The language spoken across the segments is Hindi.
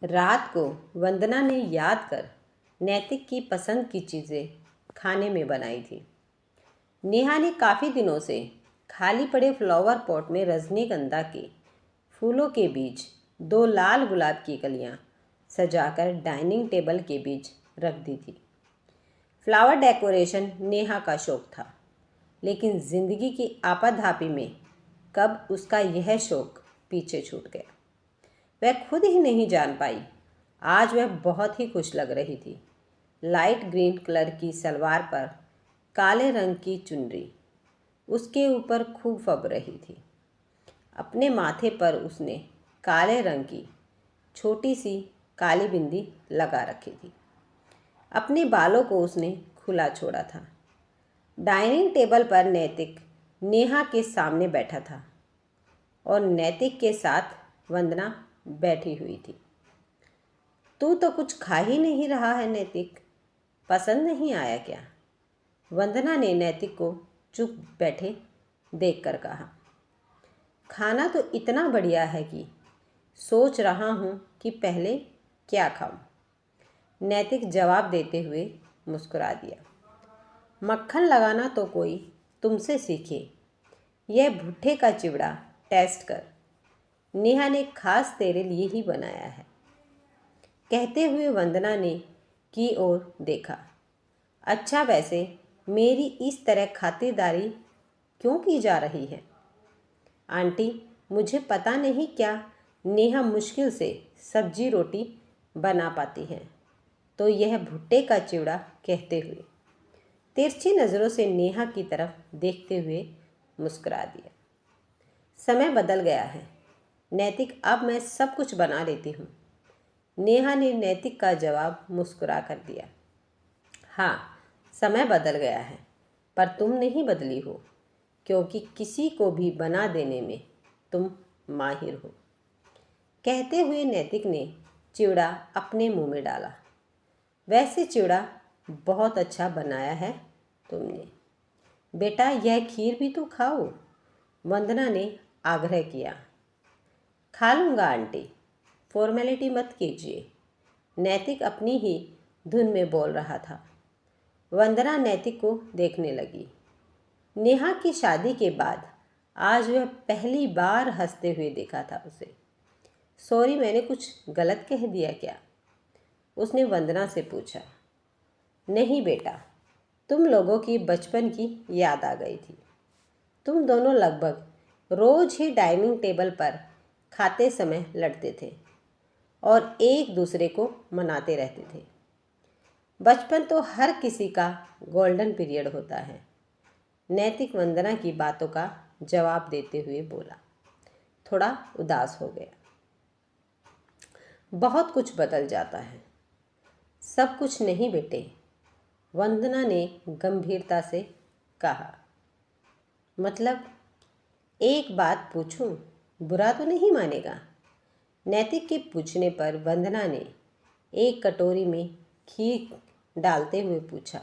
रात को वंदना ने याद कर नैतिक की पसंद की चीज़ें खाने में बनाई थी। नेहा ने काफ़ी दिनों से खाली पड़े फ्लावर पॉट में रजनीगंधा के फूलों के बीच दो लाल गुलाब की कलियां सजाकर डाइनिंग टेबल के बीच रख दी थी। फ्लावर डेकोरेशन नेहा का शौक था, लेकिन ज़िंदगी की आपाधापी में कब उसका यह शौक पीछे छूट गया, वह खुद ही नहीं जान पाई। आज वह बहुत ही खुश लग रही थी। लाइट ग्रीन कलर की सलवार पर काले रंग की चुनरी उसके ऊपर खूब फब रही थी। अपने माथे पर उसने काले रंग की छोटी सी काली बिंदी लगा रखी थी। अपने बालों को उसने खुला छोड़ा था। डाइनिंग टेबल पर नैतिक नेहा के सामने बैठा था और नैतिक के साथ वंदना बैठी हुई थी। तू तो कुछ खा ही नहीं रहा है नैतिक, पसंद नहीं आया क्या? वंदना ने नैतिक को चुप बैठे देखकर कहा। खाना तो इतना बढ़िया है कि सोच रहा हूँ कि पहले क्या खाऊं। नैतिक जवाब देते हुए मुस्कुरा दिया। मक्खन लगाना तो कोई तुमसे सीखे, यह भुट्टे का चिवड़ा टेस्ट कर, नेहा ने खास तेरे लिए ही बनाया है। कहते हुए वंदना ने की ओर देखा। अच्छा, वैसे मेरी इस तरह खातिरदारी क्यों की जा रही है? आंटी, मुझे पता नहीं क्या नेहा मुश्किल से सब्जी रोटी बना पाती हैं, तो यह भुट्टे का चिवड़ा कहते हुए तिरछी नज़रों से नेहा की तरफ देखते हुए मुस्कुरा दिया। समय बदल गया है नैतिक, अब मैं सब कुछ बना लेती हूँ। नेहा ने नैतिक का जवाब मुस्कुरा कर दिया। हाँ, समय बदल गया है, पर तुम नहीं बदली हो, क्योंकि किसी को भी बना देने में तुम माहिर हो। कहते हुए नैतिक ने चिवड़ा अपने मुंह में डाला। वैसे चिवड़ा बहुत अच्छा बनाया है तुमने। बेटा, यह खीर भी तो खाओ, वंदना ने आग्रह किया। खा लूँगा आंटी, फॉर्मेलिटी मत कीजिए, नैतिक अपनी ही धुन में बोल रहा था। वंदना नैतिक को देखने लगी। नेहा की शादी के बाद आज वह पहली बार हंसते हुए देखा था उसे। सॉरी, मैंने कुछ गलत कह दिया क्या? उसने वंदना से पूछा। नहीं बेटा, तुम लोगों की बचपन की याद आ गई थी। तुम दोनों लगभग रोज ही डाइनिंग टेबल पर खाते समय लड़ते थे और एक दूसरे को मनाते रहते थे। बचपन तो हर किसी का गोल्डन पीरियड होता है, नैतिक वंदना की बातों का जवाब देते हुए बोला। थोड़ा उदास हो गया। बहुत कुछ बदल जाता है, सब कुछ नहीं बेटे, वंदना ने गंभीरता से कहा। मतलब, एक बात पूछूं, बुरा तो नहीं मानेगा? नैतिक के पूछने पर वंदना ने एक कटोरी में खीर डालते हुए पूछा।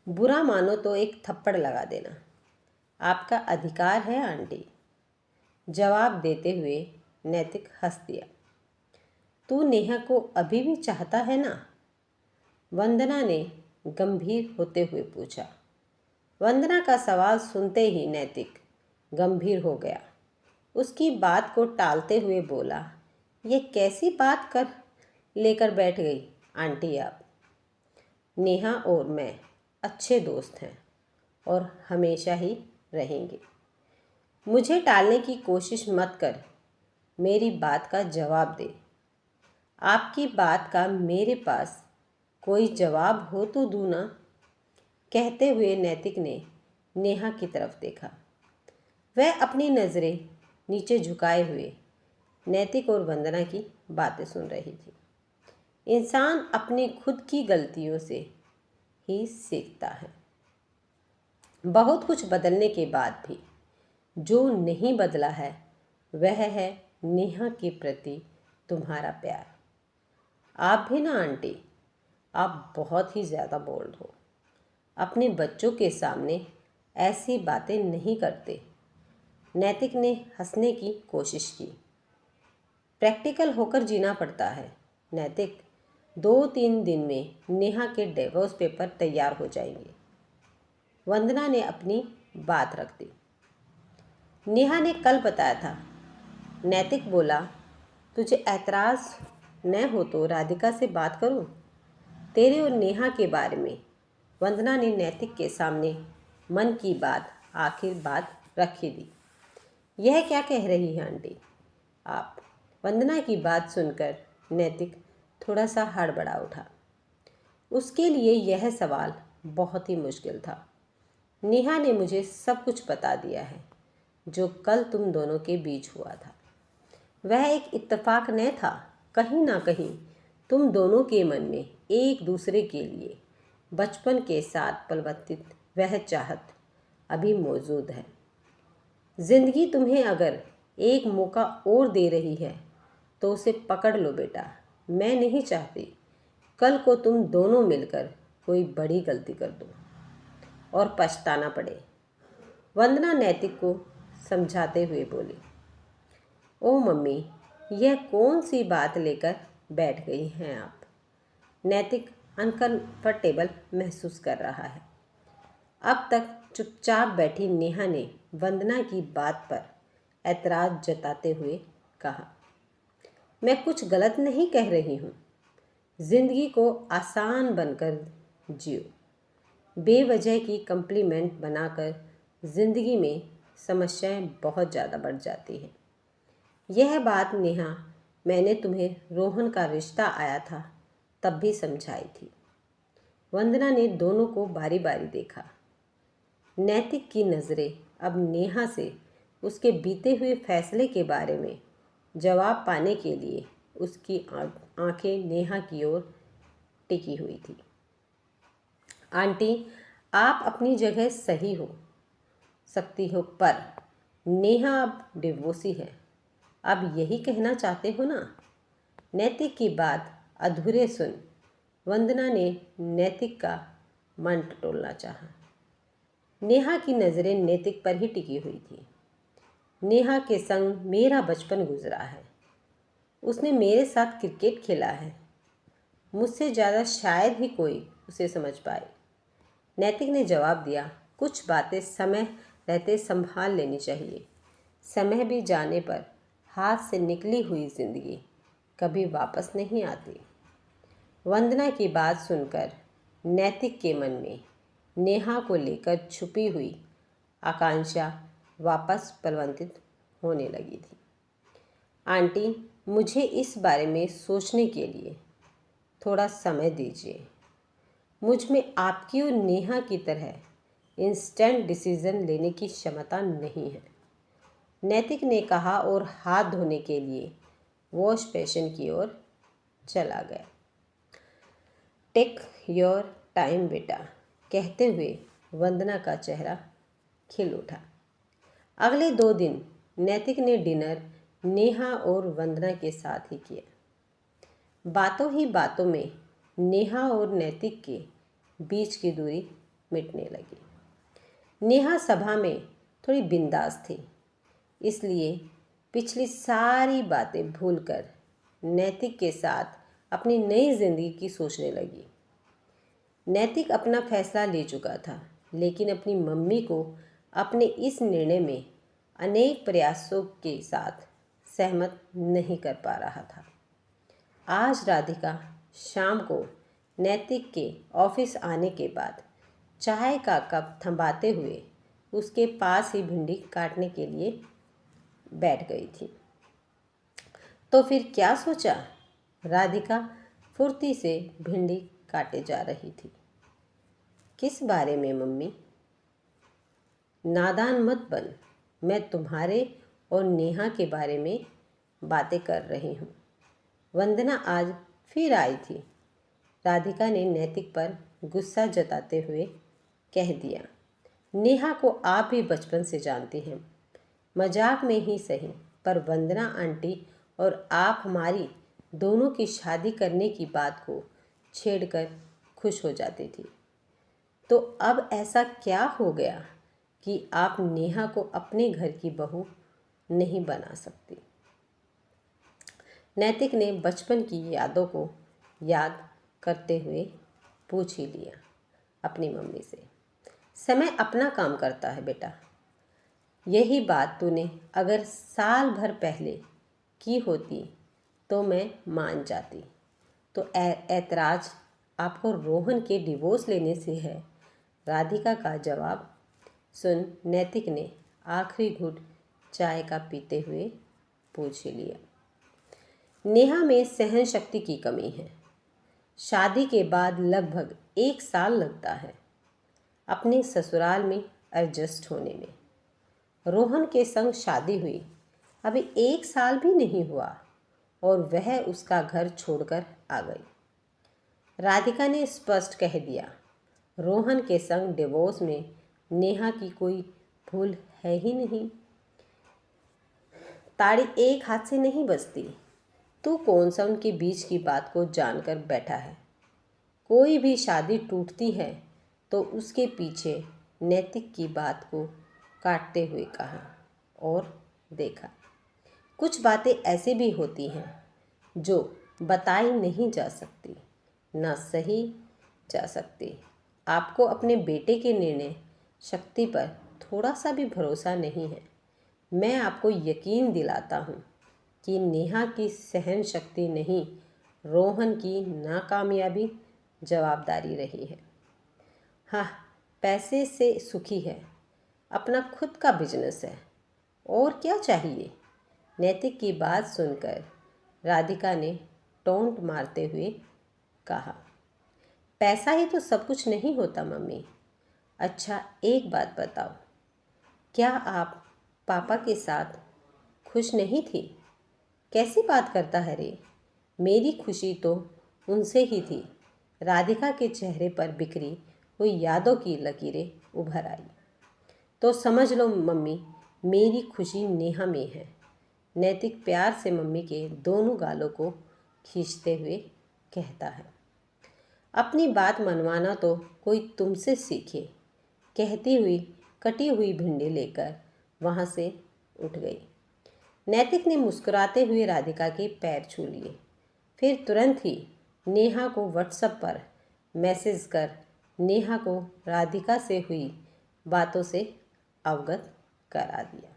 बुरा मानो तो एक थप्पड़ लगा देना, आपका अधिकार है आंटी, जवाब देते हुए नैतिक हंस दिया। तू नेहा को अभी भी चाहता है ना? वंदना ने गंभीर होते हुए पूछा। वंदना का सवाल सुनते ही नैतिक गंभीर हो गया। उसकी बात को टालते हुए बोला, ये कैसी बात कर लेकर बैठ गई आंटी आप? नेहा और मैं अच्छे दोस्त हैं और हमेशा ही रहेंगे। मुझे टालने की कोशिश मत कर, मेरी बात का जवाब दे। आपकी बात का मेरे पास कोई जवाब हो तो दूँ ना? कहते हुए नैतिक ने नेहा की तरफ देखा। वह अपनी नज़रें नीचे झुकाए हुए नैतिक और वंदना की बातें सुन रही थी। इंसान अपनी खुद की गलतियों से ही सीखता है। बहुत कुछ बदलने के बाद भी जो नहीं बदला है वह है नेहा के प्रति तुम्हारा प्यार। आप भी ना आंटी, आप बहुत ही ज़्यादा बोल्ड हो। अपने बच्चों के सामने ऐसी बातें नहीं करते। नैतिक ने हंसने की कोशिश की। प्रैक्टिकल होकर जीना पड़ता है। नैतिक, 2-3 दिन में नेहा के डिवोर्स पेपर तैयार हो जाएंगे। वंदना ने अपनी बात रख दी। नेहा ने कल बताया था। नैतिक बोला, तुझे ऐतराज़ न हो तो राधिका से बात करूं? तेरे और नेहा के बारे में। वंदना ने नैतिक के सामने मन की बात आखिर बात रख ही दी। यह क्या कह रही है आंटी आप? वंदना की बात सुनकर नैतिक थोड़ा सा हड़बड़ा उठा। उसके लिए यह सवाल बहुत ही मुश्किल था। नेहा ने मुझे सब कुछ बता दिया है जो कल तुम दोनों के बीच हुआ था। वह एक इत्तेफाक न था। कहीं ना कहीं तुम दोनों के मन में एक दूसरे के लिए बचपन के साथ पलवत्तित वह चाहत अभी मौजूद है। ज़िंदगी तुम्हें अगर एक मौका और दे रही है तो उसे पकड़ लो बेटा। मैं नहीं चाहती कल को तुम दोनों मिलकर कोई बड़ी गलती कर दो और पछताना पड़े। वंदना नैतिक को समझाते हुए बोली, ओ मम्मी, यह कौन सी बात लेकर बैठ गई हैं आप? नैतिक अनकंफर्टेबल महसूस कर रहा है। अब तक चुपचाप बैठी नेहा ने वंदना की बात पर ऐतराज़ जताते हुए कहा, मैं कुछ गलत नहीं कह रही हूँ। ज़िंदगी को आसान बनकर जियो। बेवजह की कम्प्लीमेंट बनाकर ज़िंदगी में समस्याएं बहुत ज़्यादा बढ़ जाती हैं। यह बात नेहा मैंने तुम्हें रोहन का रिश्ता आया था तब भी समझाई थी। वंदना ने दोनों को बारी बारी देखा। नैतिक की नज़रें अब नेहा से उसके बीते हुए फैसले के बारे में जवाब पाने के लिए उसकी आंखें नेहा की ओर टिकी हुई थी। आंटी, आप अपनी जगह सही हो सकती हो, पर नेहा अब डिवोर्सी है। अब यही कहना चाहते हो ना? नैतिक की बात अधूरे सुन वंदना ने नैतिक का मन टटोलना चाहा। नेहा की नज़रें नैतिक पर ही टिकी हुई थी। नेहा के संग मेरा बचपन गुजरा है। उसने मेरे साथ क्रिकेट खेला है। मुझसे ज़्यादा शायद ही कोई उसे समझ पाए। नैतिक ने जवाब दिया, कुछ बातें समय रहते संभाल लेनी चाहिए। समय भी जाने पर हाथ से निकली हुई ज़िंदगी कभी वापस नहीं आती। वंदना की बात सुनकर नैतिक के मन में नेहा को लेकर छुपी हुई आकांक्षा वापस पलवंतित होने लगी थी। आंटी, मुझे इस बारे में सोचने के लिए थोड़ा समय दीजिए। मुझ में आपकी और नेहा की तरह इंस्टेंट डिसीज़न लेने की क्षमता नहीं है, नैतिक ने कहा और हाथ धोने के लिए वॉश बेसिन की ओर चला गया। टेक योर टाइम बेटा, कहते हुए वंदना का चेहरा खिल उठा। अगले 2 दिन नैतिक ने डिनर नेहा और वंदना के साथ ही किया। बातों ही बातों में नेहा और नैतिक के बीच की दूरी मिटने लगी। नेहा सभा में थोड़ी बिंदास थी, इसलिए पिछली सारी बातें भूलकर नैतिक के साथ अपनी नई जिंदगी की सोचने लगी। नैतिक अपना फैसला ले चुका था, लेकिन अपनी मम्मी को अपने इस निर्णय में अनेक प्रयासों के साथ सहमत नहीं कर पा रहा था। आज राधिका शाम को नैतिक के ऑफिस आने के बाद चाय का कप थमाते हुए उसके पास ही भिंडी काटने के लिए बैठ गई थी। तो फिर क्या सोचा? राधिका फुर्ती से भिंडी काटे जा रही थी। किस बारे में मम्मी? नादान मत बन, मैं तुम्हारे और नेहा के बारे में बातें कर रही हूँ। वंदना आज फिर आई थी, राधिका ने नैतिक पर गुस्सा जताते हुए कह दिया। नेहा को आप भी बचपन से जानती हैं, मजाक में ही सही, पर वंदना आंटी और आप हमारी दोनों की शादी करने की बात को छेड़कर खुश हो जाती थी। तो अब ऐसा क्या हो गया कि आप नेहा को अपने घर की बहू नहीं बना सकती? नैतिक ने बचपन की यादों को याद करते हुए पूछ ही लिया अपनी मम्मी से। समय अपना काम करता है बेटा। यही बात तूने अगर साल भर पहले की होती तो मैं मान जाती। तो ऐतराज़ आपको रोहन के डिवोर्स लेने से है। राधिका का जवाब सुन नैतिक ने आखिरी घुट चाय का पीते हुए पूछ ही लिया। नेहा में सहन शक्ति की कमी है। शादी के बाद लगभग 1 साल लगता है अपने ससुराल में एडजस्ट होने में। रोहन के संग शादी हुई अभी 1 साल भी नहीं हुआ और वह उसका घर छोड़कर आ गई। राधिका ने स्पष्ट कह दिया, रोहन के संग डिवोर्स में नेहा की कोई भूल है ही नहीं। ताड़ी एक हाथ से नहीं बजती। तू कौन सा उनके बीच की बात को जानकर बैठा है। कोई भी शादी टूटती है तो उसके पीछे नैतिक की बात को काटते हुए कहा और देखा। कुछ बातें ऐसी भी होती हैं जो बताई नहीं जा सकती, ना सही जा सकती। आपको अपने बेटे के निर्णय शक्ति पर थोड़ा सा भी भरोसा नहीं है। मैं आपको यकीन दिलाता हूँ कि नेहा की सहन शक्ति नहीं, रोहन की नाकामयाबी जवाबदारी रही है। हाँ, पैसे से सुखी है, अपना खुद का बिजनेस है, और क्या चाहिए। नैतिक की बात सुनकर राधिका ने टोंट मारते हुए कहा, पैसा ही तो सब कुछ नहीं होता मम्मी। अच्छा एक बात बताओ, क्या आप पापा के साथ खुश नहीं थी। कैसी बात करता है रे। मेरी खुशी तो उनसे ही थी। राधिका के चेहरे पर बिखरी हुई यादों की लकीरें उभर आई। तो समझ लो मम्मी, मेरी खुशी नेहा में है। नैतिक प्यार से मम्मी के दोनों गालों को खींचते हुए कहता है। अपनी बात मनवाना तो कोई तुमसे सीखे। कहती हुई कटी हुई भिंडी लेकर वहाँ से उठ गई। नैतिक ने मुस्कुराते हुए राधिका के पैर छू लिए, फिर तुरंत ही नेहा को व्हाट्सएप पर मैसेज कर नेहा को राधिका से हुई बातों से अवगत करा दिया।